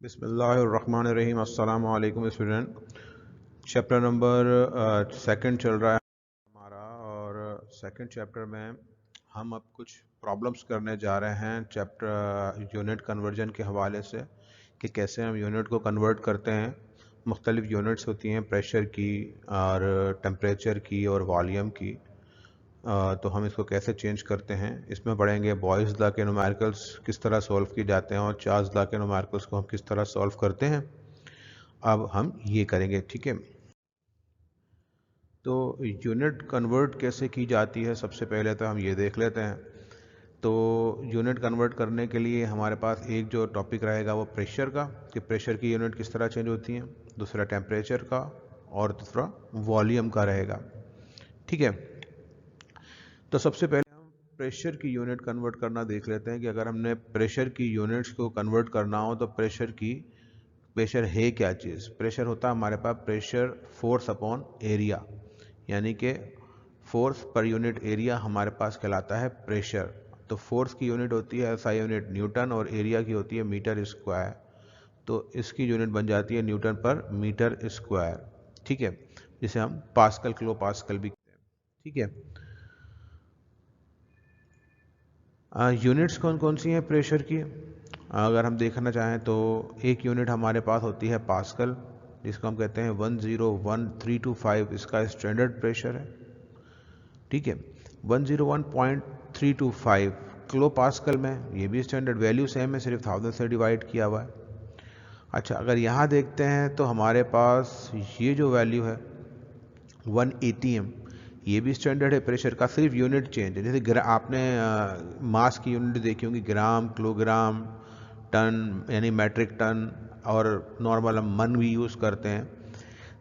बिस्मिल्लाहिर्रहमानिर्रहीम। अस्सलामु अलैकुम स्टूडेंट। चैप्टर नंबर सेकंड चल रहा है हमारा, और सेकंड चैप्टर में हम अब कुछ प्रॉब्लम्स करने जा रहे हैं चैप्टर यूनिट कन्वर्जन के हवाले से कि कैसे हम यूनिट को कन्वर्ट करते हैं। मुख्तलिफ यूनिट्स होती हैं, प्रेशर की और टेम्परेचर की और वॉल्यूम की। तो हम इसको कैसे चेंज करते हैं, इसमें पढ़ेंगे बॉयज़ लॉ के न्यूमेरिकल्स किस तरह सॉल्व किए जाते हैं और चार्ल्स लॉ के न्यूमेरिकल्स को हम किस तरह सॉल्व करते हैं। अब हम ये करेंगे, ठीक है। तो यूनिट कन्वर्ट कैसे की जाती है, सबसे पहले तो हम ये देख लेते हैं। तो यूनिट कन्वर्ट करने के लिए हमारे पास एक जो टॉपिक रहेगा वो प्रेशर का, कि प्रेशर की यूनिट किस तरह चेंज होती है, दूसरा टेम्परेचर का, और दूसरा वॉल्यूम का रहेगा, ठीक है। तो सबसे पहले हम प्रेशर की यूनिट कन्वर्ट करना देख लेते हैं कि अगर हमने प्रेशर की यूनिट्स को कन्वर्ट करना हो तो प्रेशर है क्या चीज़। प्रेशर होता है हमारे पास प्रेशर फोर्स अपॉन एरिया, यानी कि फोर्स पर यूनिट एरिया हमारे पास कहलाता है प्रेशर। तो फोर्स की यूनिट होती है SI यूनिट न्यूटन और एरिया की होती है मीटर स्क्वायर। तो इसकी यूनिट बन जाती है न्यूटन पर मीटर स्क्वायर, ठीक है, जिसे हम पास्कल किलो पास्कल भी कहते हैं, ठीक है। यूनिट्स कौन कौन सी हैं प्रेशर की, अगर हम देखना चाहें तो एक यूनिट हमारे पास होती है पास्कल, जिसको हम कहते हैं 101325, इसका स्टैंडर्ड प्रेशर है, ठीक है। 101.325 किलो पास्कल में, ये भी स्टैंडर्ड वैल्यू सेम है, सिर्फ 1000 से डिवाइड किया हुआ है। अच्छा, अगर यहाँ देखते हैं तो हमारे पास ये जो वैल्यू है 1 ATM, ये भी स्टैंडर्ड है प्रेशर का, सिर्फ यूनिट चेंज है। जैसे आपने मास की यूनिट देखी होंगी, ग्राम, किलोग्राम, टन यानी मैट्रिक टन, और नॉर्मल हम मन भी यूज़ करते हैं।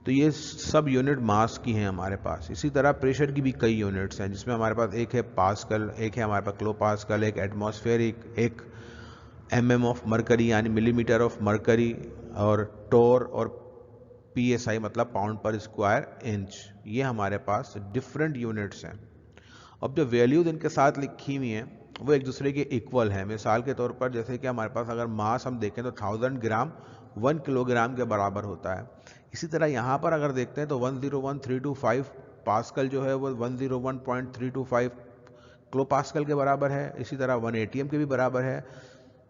तो ये सब यूनिट मास की हैं हमारे पास। इसी तरह प्रेशर की भी कई यूनिट्स हैं, जिसमें हमारे पास एक है पास्कल, एक है हमारे पास किलो पास्कल, एक एटमॉस्फेरिक, एक ऑफ मरकरी यानी मिलीमीटर ऑफ मरकरी, और टोर, और PSI मतलब पाउंड पर स्क्वायर इंच। ये हमारे पास डिफरेंट यूनिट्स हैं। अब जो वैल्यूज इनके साथ लिखी हुई हैं वो एक दूसरे के इक्वल है। मिसाल के तौर पर जैसे कि हमारे पास अगर मास हम देखें तो 1000 ग्राम 1 किलोग्राम के बराबर होता है। इसी तरह यहाँ पर अगर देखते हैं तो 101325 पास्कल जो है वो 101.325 किलो पास्कल के बराबर है। इसी तरह 1 ATM के भी बराबर है,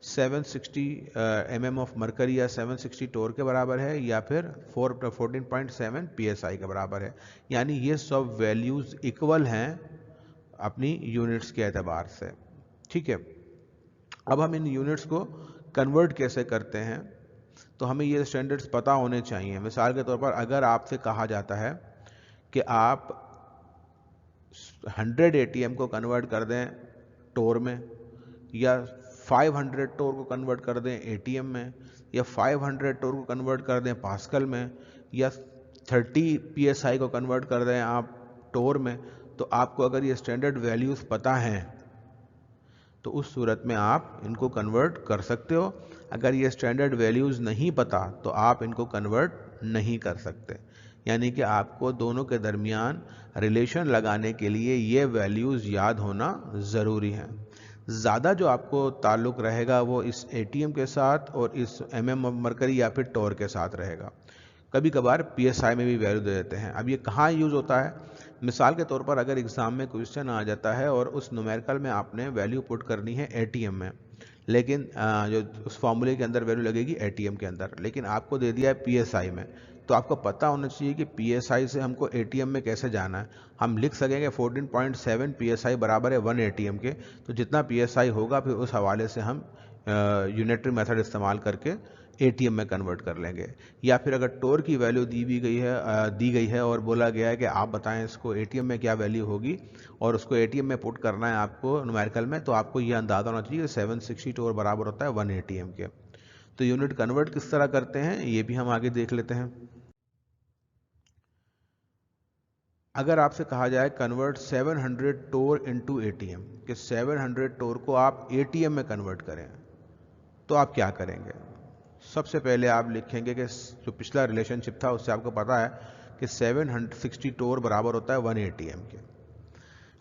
760 ऑफ मरकरी या 760 टोर के बराबर है, या फिर 14.7 PSI के बराबर है। यानी ये सब वैल्यूज़ इक्वल हैं अपनी यूनिट्स के एतबार से, ठीक है। अब हम इन यूनिट्स को कन्वर्ट कैसे करते हैं, तो हमें ये स्टैंडर्ड्स पता होने चाहिए। मिसाल के तौर पर अगर आपसे कहा जाता है कि आप 100 ATM को कन्वर्ट कर दें टोर में, या 500 टोर को कन्वर्ट कर दें ATM में, या 500 टोर को कन्वर्ट कर दें पास्कल में, या 30 PSI को कन्वर्ट कर दें आप टोर में, तो आपको अगर ये स्टैंडर्ड वैल्यूज़ पता हैं तो उस सूरत में आप इनको कन्वर्ट कर सकते हो। अगर ये स्टैंडर्ड वैल्यूज़ नहीं पता तो आप इनको कन्वर्ट नहीं कर सकते। यानी कि आपको दोनों के दरमियान रिलेशन लगाने के लिए ये वैल्यूज़ याद होना ज़रूरी है। ज़्यादा जो आपको ताल्लुक़ रहेगा वो इस ATM के साथ और इस ऑफ मरकरी या फिर टोर के साथ रहेगा। कभी कभार PSI में भी वैल्यू दे देते हैं। अब ये कहाँ यूज़ होता है, मिसाल के तौर पर अगर एग्ज़ाम में क्वेश्चन आ जाता है और उस न्यूमेरिकल में आपने वैल्यू पुट करनी है ATM में, लेकिन जो उस फॉर्मूले के अंदर वैल्यू लगेगी ATM के अंदर, लेकिन आपको दे दिया है PSI में, तो आपको पता होना चाहिए कि PSI से हमको ATM में कैसे जाना है। हम लिख सकेंगे 14.7 PSI बराबर है 1 ATM के, तो जितना PSI होगा फिर उस हवाले से हम यूनिटरी मेथड इस्तेमाल करके ATM में कन्वर्ट कर लेंगे। या फिर अगर टोर की वैल्यू दी गई है और बोला गया है कि आप बताएं इसको ATM में क्या वैल्यू होगी, और उसको ATM में पुट करना है आपको न्यूमेरिकल में, तो आपको ये अंदाज़ा होना चाहिए कि 760 टोर बराबर होता है 1 ATM के। तो यूनिट कन्वर्ट किस तरह करते हैं ये भी हम आगे देख लेते हैं। अगर आपसे कहा जाए कन्वर्ट 700 टोर इनटू ATM, कि 700 टोर को आप ATM में कन्वर्ट करें, तो आप क्या करेंगे। सबसे पहले आप लिखेंगे कि जो पिछला रिलेशनशिप था उससे आपको पता है कि 760 टोर बराबर होता है 1 ATM के।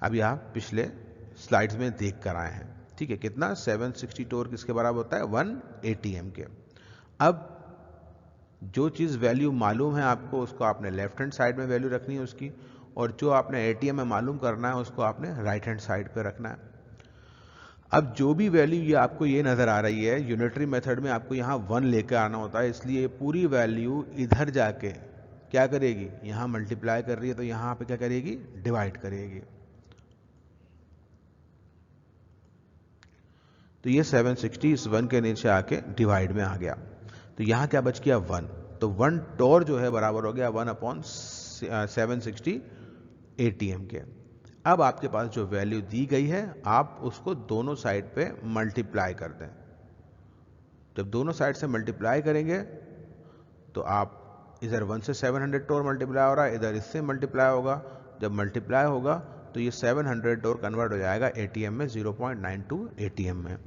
अभी आप पिछले स्लाइड्स में देख कर आए हैं, ठीक है। कितना 760 टोर किसके बराबर होता है 1 ATM के। अब जो चीज़ वैल्यू मालूम है आपको, उसको आपने लेफ्ट हैंड साइड में वैल्यू रखनी है उसकी, और जो आपने एटीएम में मालूम करना है उसको आपने राइट हैंड साइड पे रखना है। अब जो भी वैल्यू ये आपको ये नज़र आ रही है, यूनिटरी मेथड में आपको यहाँ 1 लेकर आना होता है, इसलिए पूरी वैल्यू इधर जाके क्या करेगी, यहाँ मल्टीप्लाई कर रही है तो यहाँ पे क्या करेगी, डिवाइड करेगी। तो ये 760 इस 1 के नीचे आके डिवाइड में आ गया, तो यहाँ क्या बच गया 1, तो 1 टोर जो है बराबर हो गया 1/760 एटीएम के। अब आपके पास जो वैल्यू दी गई है आप उसको दोनों साइड पे मल्टीप्लाई कर दें। जब दोनों साइड से मल्टीप्लाई करेंगे तो आप इधर 1 से 700 टोर मल्टीप्लाई हो रहा है, इधर इससे मल्टीप्लाई होगा, जब मल्टीप्लाई होगा तो ये 700 टोर कन्वर्ट हो जाएगा एटीएम में 0.92 एटीएम में।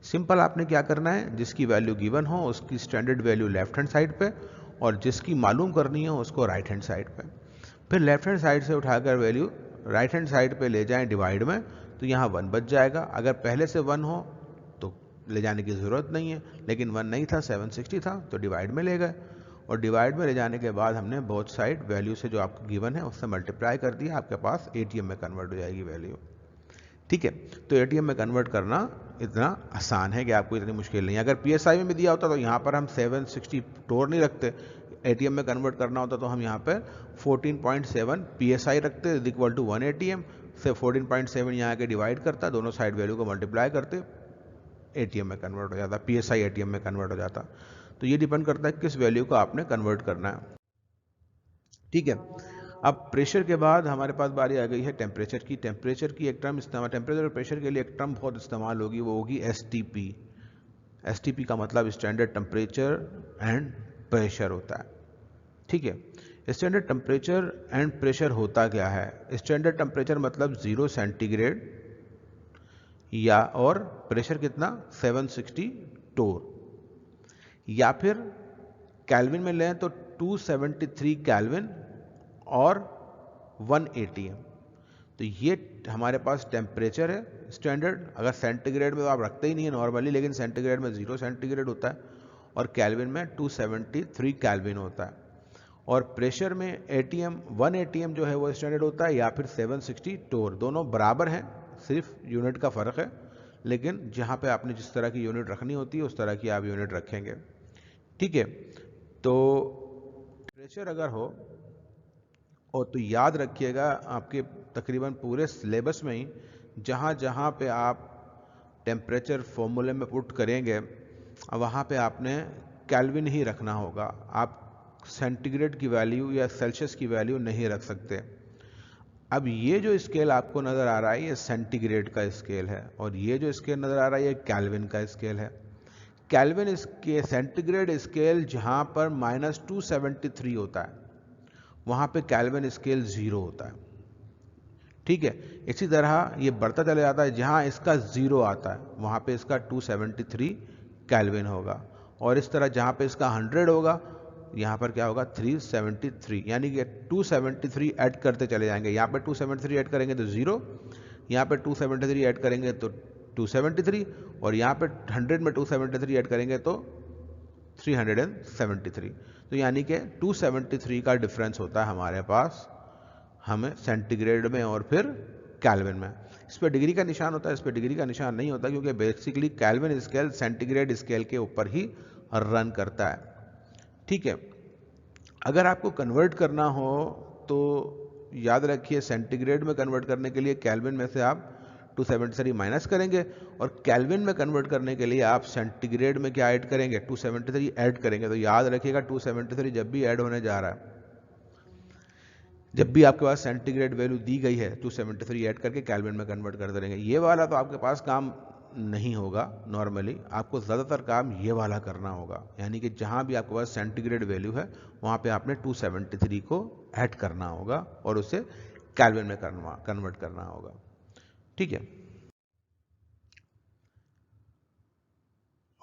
सिंपल आपने क्या करना है, जिसकी वैल्यू गिवन हो उसकी standard value left hand side पे और जिसकी मालूम करनी हो उसको राइट हैंड साइड पे, फिर लेफ्ट हैंड साइड से उठाकर वैल्यू राइट हैंड साइड पे ले जाएं डिवाइड में, तो यहाँ 1 बच जाएगा। अगर पहले से 1 हो तो ले जाने की ज़रूरत नहीं है, लेकिन 1 नहीं था, 760 था, तो डिवाइड में ले गए, और डिवाइड में ले जाने के बाद हमने बोथ साइड वैल्यू से जो आपको गिवन है उससे मल्टीप्लाई कर दिया, आपके पास एटीएम में कन्वर्ट हो जाएगी वैल्यू। ठीक है, तो एटीएम में कन्वर्ट करना इतना आसान है कि आपको इतनी मुश्किल नहीं है। अगर पीएसआई में भी दिया होता तो यहाँ पर हम 760 टोर नहीं रखते, एटीएम में कन्वर्ट करना होता तो हम यहाँ पर 14.7 पीएसआई रखते इज इक्वल टू 1 एटीएम से 14.7 यहाँ के डिवाइड करता, दोनों साइड वैल्यू को मल्टीप्लाई करते, एटीएम में कन्वर्ट हो जाता, पीएसआई एटीएम में कन्वर्ट हो जाता। तो ये डिपेंड करता है किस वैल्यू को आपने कन्वर्ट करना है। ठीक है, अब प्रेशर के बाद हमारे पास बारी आ गई है टेम्परेचर की। टेम्परेचर की एक टर्म इस्तेमाल, टेम्परेचर और प्रेशर के लिए एक टर्म बहुत इस्तेमाल होगी, वो होगी एसटीपी। एसटीपी का मतलब स्टैंडर्ड टेम्परेचर एंड प्रेशर होता है। ठीक है, स्टैंडर्ड टेम्परेचर एंड प्रेशर होता क्या है, स्टैंडर्ड टेम्परेचर मतलब 0 सेंटीग्रेड या और प्रेशर कितना 760 टोर, या फिर केल्विन में लें तो 273 केल्विन और 1 एटीएम। तो ये हमारे पास टेम्परेचर है स्टैंडर्ड। अगर सेंटीग्रेड में तो आप रखते ही नहीं है नॉर्मली, लेकिन सेंटीग्रेड में 0 सेंटीग्रेड होता है और केल्विन में 273 केल्विन होता है। और प्रेशर में एटीएम 1 एटीएम जो है वो स्टैंडर्ड होता है, या फिर 760 टोर, दोनों बराबर हैं, सिर्फ यूनिट का फ़र्क है, लेकिन जहाँ पे आपने जिस तरह की यूनिट रखनी होती है उस तरह की आप यूनिट रखेंगे। ठीक है, तो प्रेशर अगर हो और तो याद रखिएगा आपके तकरीबन पूरे सिलेबस में ही जहाँ जहाँ पे आप टेम्परेचर फॉर्मूले में पुट करेंगे वहाँ पे आपने केल्विन ही रखना होगा, आप सेंटीग्रेड की वैल्यू या सेल्सियस की वैल्यू नहीं रख सकते। अब ये जो स्केल आपको नज़र आ रहा है ये सेंटीग्रेड का स्केल है, और ये जो स्केल नज़र आ रहा है ये केल्विन का स्केल है। केल्विन इसके सेंटीग्रेड स्केल जहाँ पर -273 होता है वहाँ पे केल्विन स्केल 0 होता है। ठीक है, इसी तरह ये बढ़ता चला जाता है, जहाँ इसका 0 आता है वहाँ पे इसका 273 केल्विन होगा, और इस तरह जहाँ पे इसका 100 होगा यहाँ पर क्या होगा 373, यानी कि 273 ऐड करते चले जाएंगे। यहाँ पे 273 ऐड करेंगे तो 0, यहाँ पे 273 ऐड करेंगे तो 273, और यहाँ पे 100 में 273 ऐड करेंगे तो 373। तो यानी कि 273 का डिफरेंस होता है हमारे पास, हमें सेंटीग्रेड में और फिर केल्विन में। इस पर डिग्री का निशान होता है, इस पर डिग्री का निशान नहीं होता, क्योंकि basically kelvin scale centigrade scale के ऊपर ही रन करता है। ठीक है, अगर आपको कन्वर्ट करना हो तो याद रखिए सेंटीग्रेड में कन्वर्ट करने के लिए केल्विन में से आप 273 माइनस करेंगे, और केल्विन में कन्वर्ट करने के लिए आप सेंटीग्रेड में क्या ऐड करेंगे 273 ऐड करेंगे। तो याद रखिएगा 273 जब भी ऐड होने जा रहा है, जब भी आपके पास सेंटीग्रेड वैल्यू दी गई है 273 ऐड करके केल्विन में कन्वर्ट कर देंगे। ये वाला तो आपके पास काम नहीं होगा, नॉर्मली आपको ज़्यादातर काम ये वाला करना होगा, यानी कि जहाँ भी आपके पास सेंटीग्रेड वैल्यू है वहाँ पे आपने 273 को ऐड करना होगा और उसे केल्विन में कन्वर्ट करना होगा। ठीक है,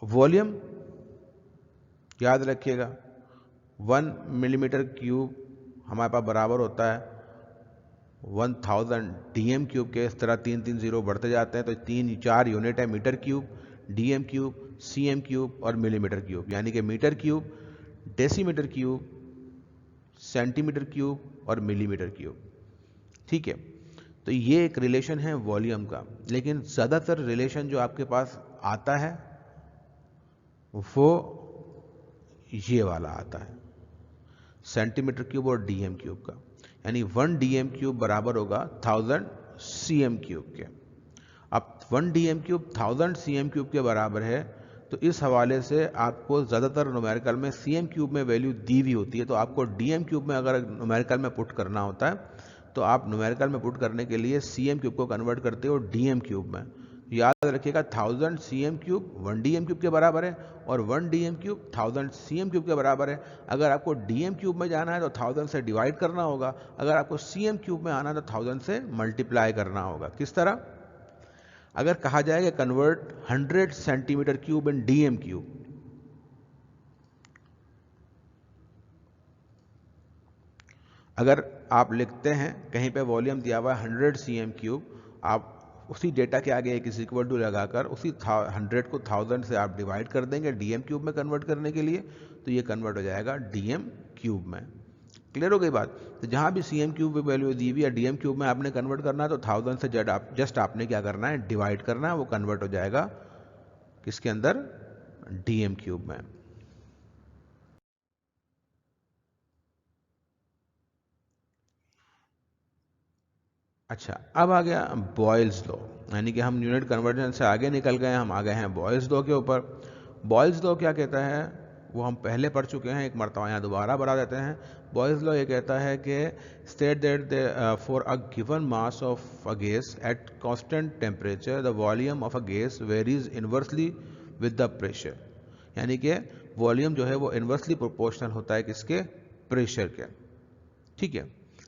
वॉल्यूम याद रखिएगा 1 मिलीमीटर क्यूब हमारे पास बराबर होता है 1000 DM क्यूब के। इस तरह 3 3 0 बढ़ते जाते हैं, तो 3 4 यूनिट है metre cube, DM cube cm cube और मिलीमीटर क्यूब, यानी कि metre cube, decimetre cube, centimetre cube और मिलीमीटर क्यूब। ठीक है, तो ये एक रिलेशन है वॉल्यूम का। लेकिन ज़्यादातर रिलेशन जो आपके पास आता है वो ये वाला आता है, सेंटीमीटर क्यूब और डीएम क्यूब का, यानी 1 डीएम क्यूब बराबर होगा 1000 सीएम क्यूब के। अब 1 डीएम क्यूब 1000 सीएम क्यूब के बराबर है, तो इस हवाले से आपको ज़्यादातर न्यूमेरिकल में सीएम क्यूब में वैल्यू दी हुई होती है, तो आपको डीएम क्यूब में अगर न्यूमेरिकल में पुट करना होता है तो आप न्यूमेरिकल में पुट करने के लिए सीएम क्यूब को कन्वर्ट करते हो डीएम क्यूब में। याद रखिएगा 1000 सीएम क्यूब 1 डीएम क्यूब के बराबर है और 1 डीएम क्यूब 1000 सीएम क्यूब के बराबर है। अगर आपको डीएम क्यूब में जाना है तो 1000 से डिवाइड करना होगा, अगर आपको सीएम क्यूब में आना है तो 1000 से मल्टीप्लाई करना होगा। किस तरह? अगर कहा जाएगा convert 100 centimetre cube in DM cube, अगर आप लिखते हैं कहीं पे वॉल्यूम दिया हुआ है 100 सीएम क्यूब, आप उसी डेटा के आगे एक इक्वल टू लगाकर उसी 100 को 1000 से आप डिवाइड कर देंगे डीएम क्यूब में कन्वर्ट करने के लिए, तो ये कन्वर्ट हो जाएगा डीएम क्यूब में। क्लियर हो गई बात? तो जहां भी सीएम क्यूब में वैल्यू दी हुई है डीएम क्यूब में आपने कन्वर्ट करना है तो 1000 से जस्ट आपने क्या करना है, डिवाइड करना है, वो कन्वर्ट हो जाएगा किसके अंदर, डीएम क्यूब में। अच्छा, अब आ गया बॉयल्स लॉ, यानी कि हम यूनिट कन्वर्जन से आगे निकल गए, हम आ गए हैं बॉयल्स लॉ के ऊपर। बॉयल्स लॉ क्या कहता है वो हम पहले पढ़ चुके हैं, एक मरतबा यहाँ दोबारा बढ़ा देते हैं। बॉयल्स लॉ ये कहता है कि state that for a given mass of a gas at constant temperature the volume of a gas varies inversely with the pressure, यानी कि वॉल्यूम जो है वो इन्वर्सली प्रोपोर्शनल होता है किसके, प्रेशर के। ठीक है,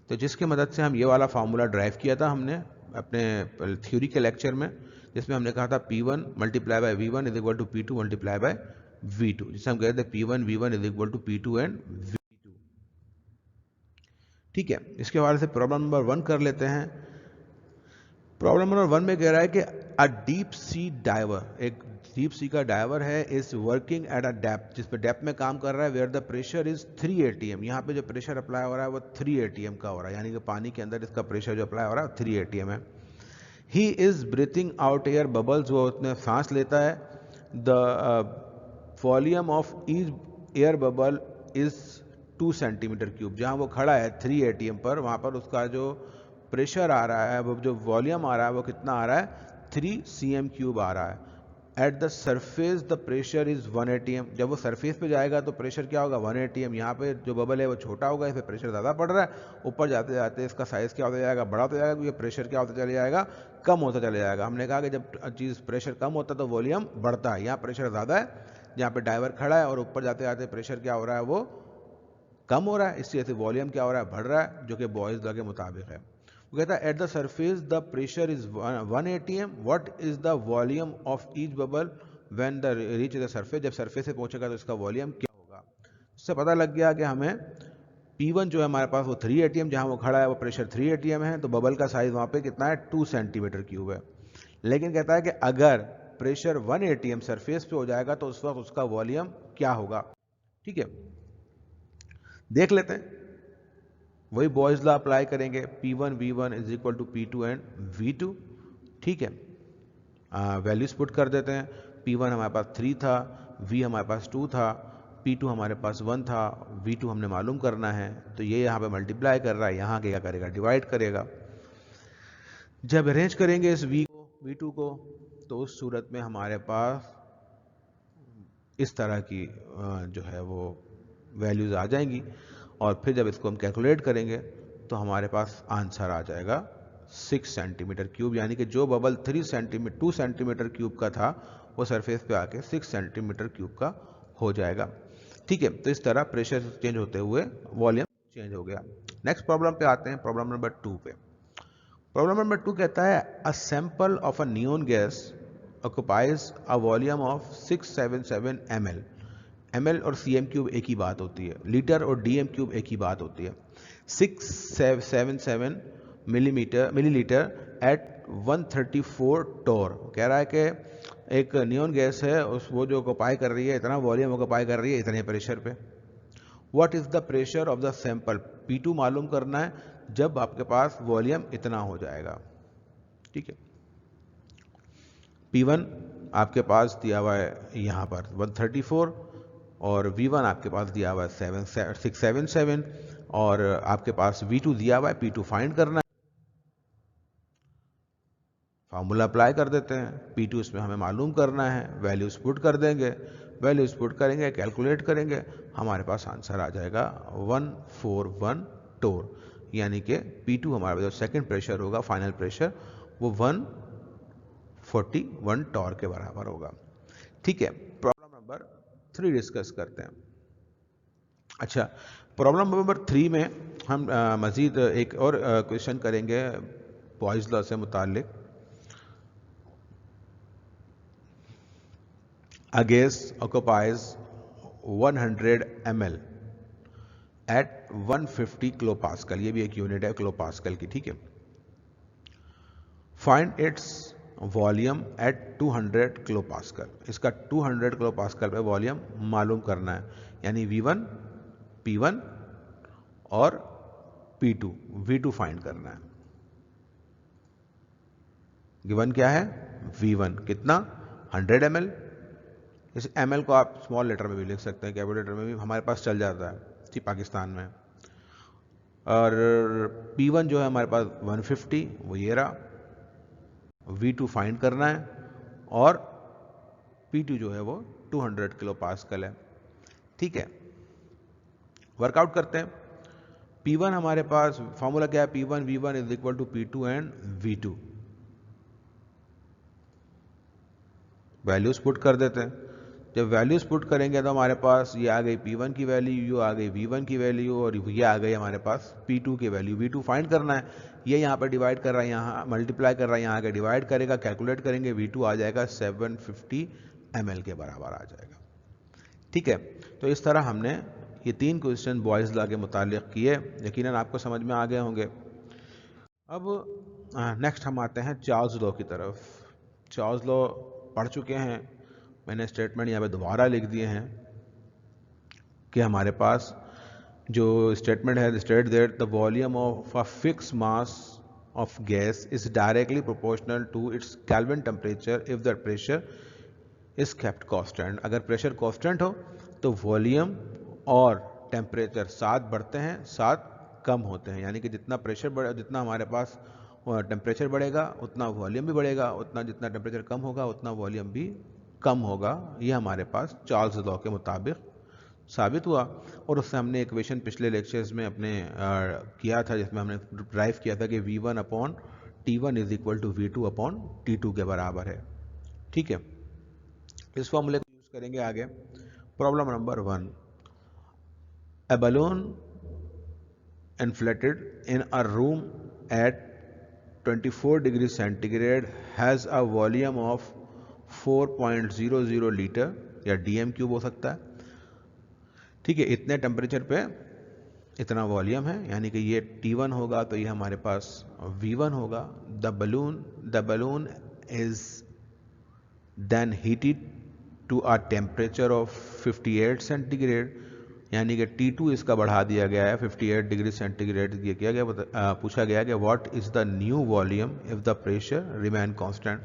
तो जिसकी मदद से हम ये वाला फार्मूला ड्राइव किया था हमने अपने थ्योरी के लेक्चर में, जिसमें हमने कहा था P1 multiply by V1 is equal to P2 multiply by V2, जिसे हम कहते हैं P1 V1 is equal to P2 and V2। ठीक है, इसके हवाले से प्रॉब्लम नंबर 1 कर लेते हैं। प्रॉब्लम नंबर 1 में कह रहा है कि अ डीप सी डाइवर, एक डीप सी का डाइवर है, is working at a depth, जिस पे डेप्थ में काम कर रहा है, where the pressure is 3 atm। यहाँ पे जो प्रेशर अप्लाई हो रहा है वो 3 atm का हो रहा है, यानी कि पानी के अंदर इसका प्रेशर जो अप्लाई हो रहा है 3 atm है। He is breathing out air bubbles, वो उसने सांस लेता है। The volume of each air bubble is 2 centimetre cube. जहाँ वो खड़ा है 3 atm पर, वहाँ पर उसका जो प्रेशर आ रहा है, वो जो वॉल्यूम आ रहा है वो कितना आ रहा है, 3 cm क्यूब आ रहा है। At the surface the pressure is 1 atm। जब वो सरफेस पे जाएगा तो प्रेशर क्या होगा, 1 atm। यहाँ पे जो बबल है वो छोटा होगा, इस पर प्रेशर ज़्यादा पड़ रहा है, ऊपर जाते जाते इसका साइज़ क्या होता जाएगा, बड़ा होता जाएगा, क्योंकि प्रेशर क्या होता चला जाएगा, कम होता चला जाएगा। हमने कहा कि जब चीज़ प्रेशर कम होता है तो वॉल्यूम बढ़ता है, यहाँ प्रेशर ज़्यादा है, जहाँ पे डाइवर खड़ा है और ऊपर जाते जाते प्रेशर क्या हो रहा है, वो कम हो रहा है, इससे ऐसे वॉल्यूम क्या हो रहा है, बढ़ रहा है, जो कि बॉयज लॉ के मुताबिक है। वो कहता है at the surface the pressure is 1 atm, what is the volume of each bubble when the reach the surface. जब सरफेस से पहुंचेगा तो इसका वॉल्यूम क्या होगा। इससे पता लग गया कि हमें P1 जो है हमारे पास वो 3 atm, जहां वो खड़ा है वो प्रेशर 3 atm है, तो बबल का साइज वहां पे कितना है, 2 सेंटीमीटर क्यूब है। लेकिन कहता है कि अगर प्रेशर 1 atm सरफेस पे हो जाएगा तो उस वक्त उसका वॉल्यूम क्या होगा। ठीक है, देख लेते हैं, वही बॉयज लॉ अप्लाई करेंगे, P1 V1 is equal to P2 and V2। ठीक है, वैल्यूज पुट कर देते हैं। P1 हमारे पास 3 था, V हमारे पास 2 था, P2 हमारे पास 1 था, V2 हमने मालूम करना है, तो ये यहाँ पे मल्टीप्लाई कर रहा है, यहाँ क्या करेगा, डिवाइड करेगा। जब अरेंज करेंगे इस V को V2 को, तो उस सूरत में हमारे पास इस तरह की जो है वो वैल्यूज आ जाएंगी, और फिर जब इसको हम कैलकुलेट करेंगे तो हमारे पास आंसर आ जाएगा 6 सेंटीमीटर क्यूब, यानी कि जो बबल 2 सेंटीमीटर क्यूब का था वो सरफेस पे आके 6 सेंटीमीटर क्यूब का हो जाएगा। ठीक है, तो इस तरह प्रेशर चेंज होते हुए वॉल्यूम चेंज हो गया। नेक्स्ट प्रॉब्लम पे आते हैं, प्रॉब्लम नंबर 2 पे। प्रॉब्लम नंबर 2 कहता है a sample of a neon gas occupies a volume of 677 ml। ml और cm क्यूब एक ही बात होती है, लीटर और dm क्यूब एक ही बात होती है। 677 मिलीलीटर एट 134 टोर। कह रहा है कि एक नियॉन गैस है, उस वो जो ऑक्यूपाई कर रही है, इतना वॉल्यूम ऑक्यूपाई कर रही है इतने प्रेशर पे। What is the pressure of the sample, P2 मालूम करना है जब आपके पास वॉल्यूम इतना हो जाएगा। ठीक है, P1 आपके पास दिया हुआ है यहाँ पर 134 और V1 आपके पास दिया हुआ है 677 और आपके पास V2 दिया हुआ है, P2 फाइंड करना है। फार्मूला अप्लाई कर देते हैं, P2 इसमें हमें मालूम करना है, वैल्यूज पुट कर देंगे, वैल्यूज पुट करेंगे, कैलकुलेट करेंगे, हमारे पास आंसर आ जाएगा 141 टोर, यानी कि P2 हमारा जो सेकंड प्रेशर होगा, फाइनल प्रेशर, वो 141 टॉर के बराबर होगा। ठीक है, प्रॉब्लम नंबर 3 डिस्कस करते हैं। अच्छा, प्रॉब्लम नंबर 3 में हम मज़ीद एक और क्वेश्चन करेंगे बॉयज़ लॉ से मुताल्लिक। A gas occupies 100 ml at 150 kilopascal, ये भी एक यूनिट है किलोपास्कल की। ठीक है, find its volume at 200 kilopascal, इसका 200 किलोपास्कल पे वॉल्यूम मालूम करना है, यानी V1 P1 और P2 V2 फाइंड करना है। गिवन क्या है, V1 कितना 100 ml, इस ml को आप स्मॉल लेटर में भी लिख सकते हैं, कैपिटल लेटर में भी हमारे पास चल जाता है ठीक पाकिस्तान में। और P1 जो है हमारे पास 150, वो ये रहा, V2 फाइंड करना है और P2 जो है वो 200 किलो पास्कल है। ठीक है, वर्कआउट करते हैं। P1 हमारे पास फॉर्मूला क्या है, P1 V1 is equal to P2 and V2, values put कर देते हैं। जब वैल्यूज पुट करेंगे तो हमारे पास ये आ गई P1 की वैल्यू, ये आ गई V1 की वैल्यू और ये आ गई हमारे पास P2 की वैल्यू। V2 फाइंड करना है, ये यहाँ पर डिवाइड कर रहा है, यहाँ मल्टीप्लाई कर रहा है, यहाँ आगे डिवाइड करेगा, कैलकुलेट करेंगे, V2 आ जाएगा 750 ml के बराबर आ जाएगा। ठीक है, तो इस तरह हमने ये 3 क्वेश्चन बॉयज़ लॉ के मुतालिक किए, यकीनन आपको समझ में आ गए होंगे। अब नेक्स्ट हम आते हैं चार्ल्स लॉ की तरफ। चार्ल्स लॉ पढ़ चुके हैं, मैंने स्टेटमेंट यहाँ पे दोबारा लिख दिए हैं कि हमारे पास जो स्टेटमेंट है, state that the volume of a fix mass of gas is directly proportional to its kelvin temperature if the pressure is kept constant. अगर प्रेशर कांस्टेंट हो तो वॉल्यूम और टेम्परेचर साथ बढ़ते हैं, साथ कम होते हैं, यानी कि जितना प्रेशर बढ़े, जितना हमारे पास टेम्परेचर बढ़ेगा उतना वॉल्यूम भी बढ़ेगा, उतना जितना टेम्परेचर कम होगा उतना वॉल्यूम भी कम होगा। ये हमारे पास चार्ल्स लॉ के मुताबिक साबित हुआ। और उससे हमने इक्वेशन पिछले लेक्चर्स में अपने किया था, जिसमें हमने ड्राइव किया था कि V1 upon T1 is equal to V2 upon T2 के बराबर है। ठीक है, इस फॉर्मूले को यूज करेंगे आगे। Problem number 1, a balloon inflated in a room at 24 degrees centigrade has a volume of 4.00 litre या DM क्यूब हो सकता है। ठीक है, इतने टेम्परेचर पे इतना वॉल्यूम है, यानी कि ये T1 होगा तो ये हमारे पास V1 होगा। The balloon is then heated to a temperature of 58 centigrade, यानी कि T2 इसका बढ़ा दिया गया है 58 डिग्री सेंटीग्रेड। ये किया गया, पूछा गया कि what is the new volume if the pressure remain constant.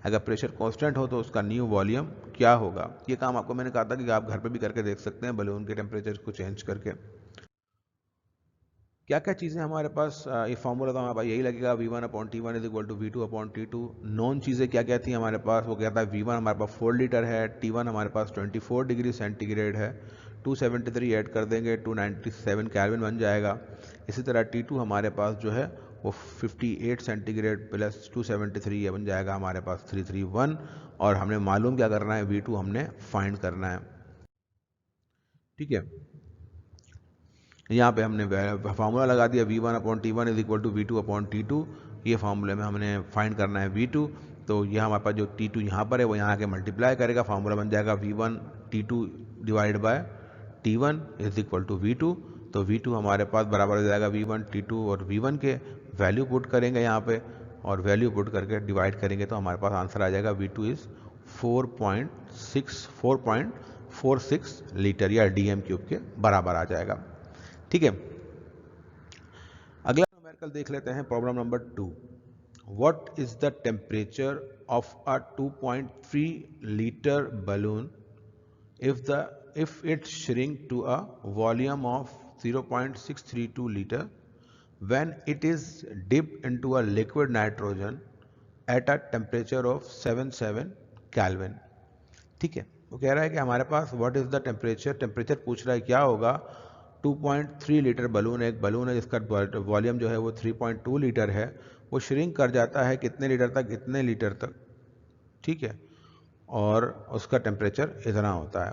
अगर प्रेशर कांस्टेंट हो तो उसका न्यू वॉल्यूम क्या होगा। ये काम आपको मैंने कहा था कि आप घर पे भी करके देख सकते हैं, बलून के टेम्परेचर को चेंज करके। क्या क्या चीज़ें हमारे पास, ये फॉर्मूला तो हमारे पास यही लगेगा, V1 upon T1 is equal to V2 upon T2। Known चीज़ें क्या क्या थी हमारे पास, वो क्या था, V1 हमारे पास 4 लीटर है, T1 हमारे पास 24 डिग्री सेंटीग्रेड है, 273 ऐड कर देंगे 297 केल्विन बन जाएगा। इसी तरह T2 हमारे पास जो है वो 58 सेंटीग्रेड प्लस 273 ये बन जाएगा हमारे पास 331। और हमने मालूम क्या करना है, V2 हमने फाइंड करना है। ठीक है, यहाँ पे हमने फार्मूला लगा दिया, V1 upon T1 is equal to V2 upon T2। ये फार्मूले में हमने फाइंड करना है V2, तो ये हमारे पास जो T2 यहाँ पर है वो यहाँ आके मल्टीप्लाई करेगा, फार्मूला बन जाएगा V1 T2 divide by T1 is equal to V2। तो V2 हमारे पास बराबर हो जाएगा V1 T2 और V1 के, वैल्यू पुट करेंगे यहाँ पे और वैल्यू पुट करके डिवाइड करेंगे तो हमारे पास आंसर आ जाएगा V2 इज़ 4.46 लीटर या डीएम क्यूब के बराबर आ जाएगा। ठीक है, अगला न्यूमेरिकल देख लेते हैं, problem number 2। What is the temperature of a 2.3 litre balloon if it shrink to a volume of 0.632 liter when it is dipped into a liquid nitrogen at a temperature of 77 Kelvin। ठीक है, वो कह रहा है कि हमारे पास what is the temperature पूछ रहा है क्या होगा। 2.3 लीटर बलून, एक बलून है जिसका वॉल्यूम जो है वो 3.2 लीटर है, वो श्रिंक कर जाता है कितने लीटर तक, इतने लीटर तक। ठीक है, और उसका टेम्परेचर इतना होता है।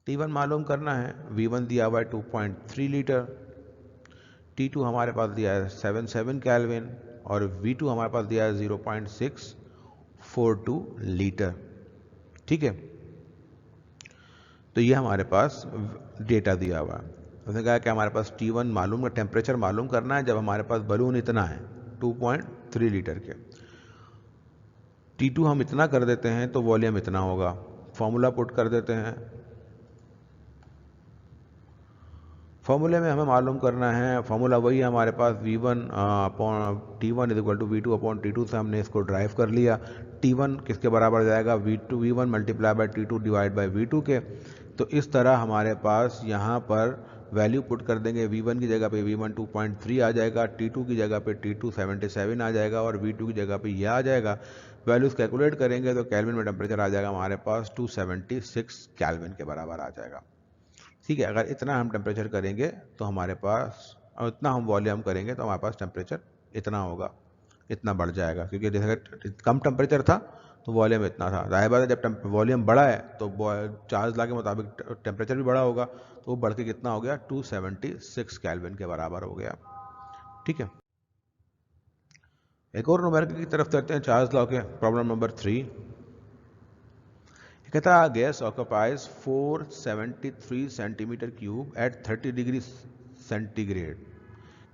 T1 मालूम करना है, V1 दिया हुआ है 2.3 लीटर, T2 हमारे पास दिया है 77 केल्विन और V2 हमारे पास दिया है 0.642 लीटर। ठीक है, तो ये हमारे पास डेटा दिया हुआ है। उसने कहा कि हमारे पास T1 मालूम, टेम्परेचर मालूम करना है जब हमारे पास बलून इतना है 2.3 लीटर के। T2 हम इतना कर देते हैं तो वॉल्यूम इतना होगा, फॉर्मूला पुट कर देते हैं। फॉर्मूले में हमें मालूम करना है, फॉर्मूला वही है हमारे पास, V1 upon T1 is equal to V2 upon T2 से हमने इसको ड्राइव कर लिया। T1 किसके बराबर जाएगा, V1 multiply by T2 divide bye V2 के। तो इस तरह हमारे पास यहाँ पर वैल्यू पुट कर देंगे, V1 की जगह पे V1 2.3 आ जाएगा, T2 की जगह पे T2 77 आ जाएगा और V2 की जगह पे यह आ जाएगा। वैल्यूज़ कैलकुलेट करेंगे तो केल्विन में टेम्परेचर आ जाएगा हमारे पास 276 केल्विन के बराबर आ जाएगा। ठीक है, अगर इतना हम टेम्परेचर करेंगे तो हमारे पास, और इतना हम वॉल्यूम करेंगे तो हमारे पास टेम्परेचर इतना होगा, इतना बढ़ जाएगा, क्योंकि जैसे कम टेम्परेचर था तो वॉल्यूम इतना था। जाहिर बात है जब वॉल्यूम बढ़ा है तो चार्ज लॉ के मुताबिक टेम्परेचर भी बढ़ा होगा, तो वो बढ़ के कितना हो गया, 276 केल्विन के बराबर हो गया। ठीक है, एक और न्यूमेरिकल की तरफ चलते हैं, चार्ज लॉ के, प्रॉब्लम नंबर 3। कहता है gas occupies 473 centimetre cube at 30 degree centigrade.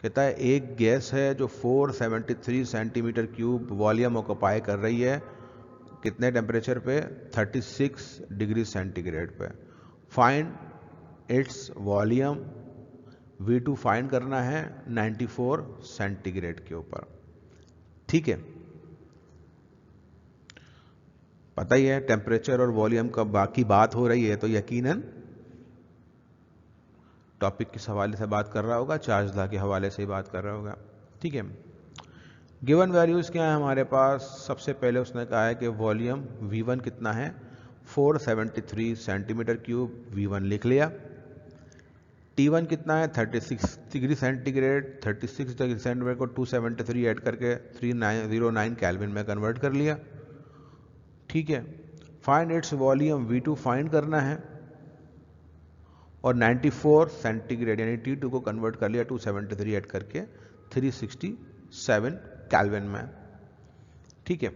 कहता है एक गैस है जो 473 सेंटीमीटर क्यूब वॉल्यूम ऑक्यूपाई कर रही है, कितने टेम्परेचर पे, 36 डिग्री सेंटीग्रेड पे। Find its volume, V2 find करना है 94 सेंटीग्रेड के ऊपर। ठीक है, पता ही है टेम्परेचर और वॉल्यूम का बाकी बात हो रही है तो यकीनन टॉपिक किस हवाले से बात कर रहा होगा, चार्ज लॉ के हवाले से ही बात कर रहा होगा। ठीक है, गिवन वैल्यूज क्या है हमारे पास, सबसे पहले उसने कहा है कि वॉल्यूम V1 कितना है, 473 सेंटीमीटर क्यूब, V1 लिख लिया। T1 कितना है, 36 डिग्री सेंटीग्रेड, 36 डिग्री सेंटीग्रेड को 273 ऐड करके 309 केल्विन में कन्वर्ट कर लिया। ठीक है, find its volume, V2 find करना है और 94 सेंटीग्रेड यानी T2 को कन्वर्ट कर लिया 273 ऐड करके 367 केल्विन में। ठीक है,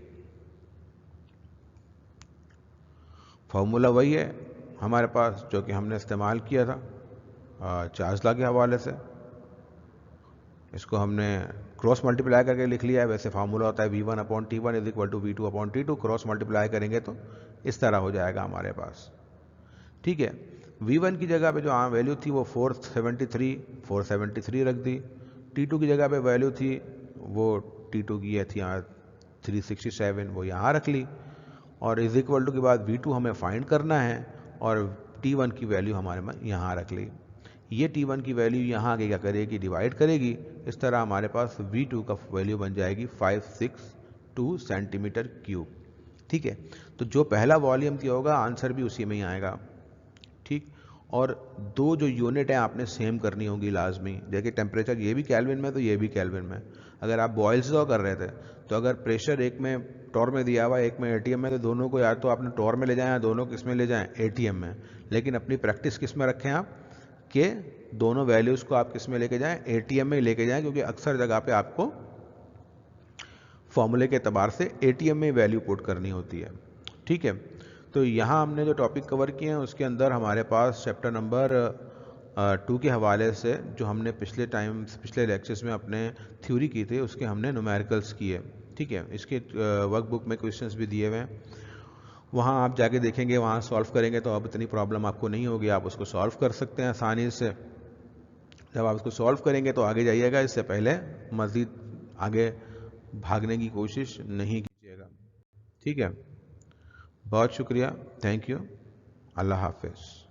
फॉर्मूला वही है हमारे पास जो कि हमने इस्तेमाल किया था चार्ज लॉ के हवाले से। इसको हमने क्रॉस मल्टीप्लाई करके लिख लिया है। वैसे फार्मूला होता है V1 upon T1 is equal to V2 upon T2, cross multiply करेंगे तो इस तरह हो जाएगा हमारे पास। ठीक है, V1 की जगह पे जो वैल्यू थी वो 473 रख दी। T2 की जगह पे वैल्यू थी वो T2 की थी यहाँ 367, वो यहाँ रख ली और इज इक्वल टू के बाद V2 हमें फाइंड करना है और T1 की वैल्यू हमारे में यहाँ रख ली। ये T1 की वैल्यू यहाँ आगे क्या करेगी, डिवाइड करेगी। इस तरह हमारे पास V2 का वैल्यू बन जाएगी 562 सेंटीमीटर क्यूब। ठीक है, तो जो पहला वॉल्यूम दिया होगा आंसर भी उसी में ही आएगा। ठीक, और दो जो यूनिट है आपने सेम करनी होगी लाजमी। देखिए टेम्परेचर ये भी केल्विन में तो ये भी केल्विन में। अगर आप बॉयल्स लॉ कर रहे थे तो अगर प्रेशर एक में टॉर में दिया हुआ है एक में एटीएम में, तो दोनों को या तो आपने टॉर में ले जाएं या दोनों किस में ले जाएं, एटीएम में। लेकिन अपनी प्रैक्टिस किस में रखें आप कि दोनों वैल्यूज़ को आप किस में लेके जाएं, एटीएम में लेके जाएं, क्योंकि अक्सर जगह पे आपको फॉर्मूले के एतबार से एटीएम में वैल्यू पुट करनी होती है। ठीक है, तो यहाँ हमने जो टॉपिक कवर किए हैं उसके अंदर हमारे पास चैप्टर नंबर 2 के हवाले से जो हमने पिछले लेक्चर्स में अपने थ्योरी की थी उसके हमने न्यूमेरिकल्स किए। ठीक है, इसके वर्कबुक में क्वेश्चंस भी दिए हुए हैं, वहाँ आप जाके देखेंगे, वहाँ सॉल्व करेंगे तो अब इतनी प्रॉब्लम आपको नहीं होगी, आप उसको सॉल्व कर सकते हैं आसानी से। जब आप उसको सॉल्व करेंगे तो आगे जाइएगा, इससे पहले मज़ीद आगे भागने की कोशिश नहीं कीजिएगा। ठीक है, बहुत शुक्रिया, थैंक यू, अल्लाह हाफिज़।